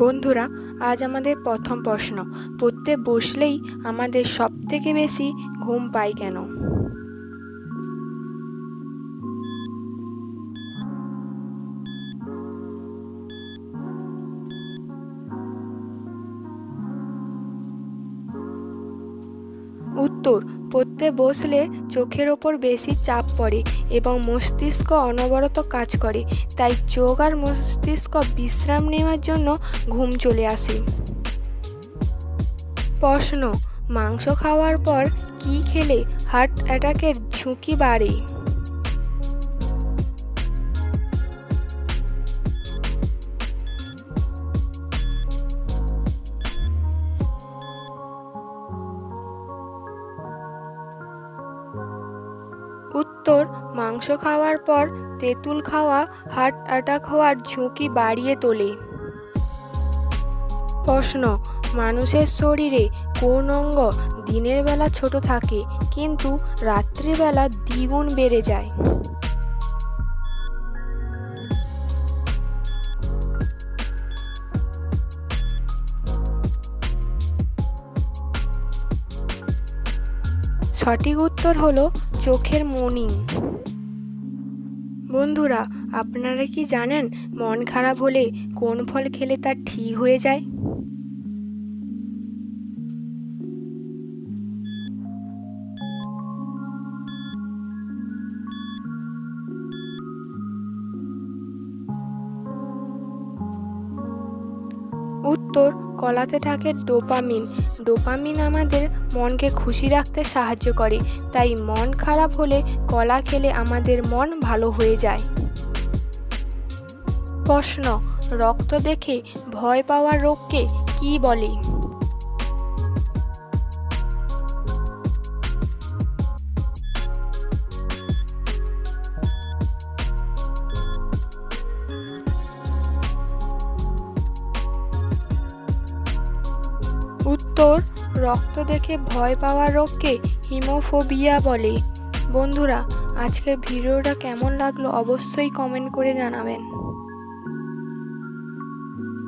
বন্ধুরা, আজ আমাদের প্রথম প্রশ্ন, পড়তে বসলেই আমাদের সবথেকে বেশি ঘুম পায় কেন? উত্তর, পড়তে বসলে চোখের ওপর বেশি চাপ পড়ে এবং মস্তিষ্ক অনবরত কাজ করে, তাই চোখ আর মস্তিষ্ক বিশ্রাম নেওয়ার জন্য ঘুম চলে আসে। প্রশ্ন, মাংস খাওয়ার পর কি খেলে হার্ট অ্যাটাকের ঝুঁকি বাড়ে? উত্তর, মাংস খাওয়ার পর তেঁতুল খাওয়া হার্ট অ্যাটাক হওয়ার ঝুঁকি বাড়িয়ে তোলে। প্রশ্ন, মানুষের শরীরে কোন অঙ্গ দিনের বেলা ছোট থাকে কিন্তু রাত্রিবেলা দ্বিগুণ বেড়ে যায়? সঠিক উত্তর হলো চোখের মণি। বন্ধুরা, আপনারা কি জানেন মন খারাপ হলে কোন ফল খেলে তা ঠিক হয়ে যায়? উত্তর, কলাতে থাকে ডোপামিন। ডোপামিন আমাদের মনকে খুশি রাখতে সাহায্য করে, তাই মন খারাপ হলে কলা খেলে আমাদের মন ভালো হয়ে যায়। প্রশ্ন, রক্ত দেখে ভয় পাওয়ার রোগকে কি বলে? উত্তর, রক্ত দেখে ভয় পাওয়ার রোগকে হিমোফোবিয়া বলে। বন্ধুরা, আজকের ভিডিওটা কেমন লাগলো অবশ্যই কমেন্ট করে জানাবেন।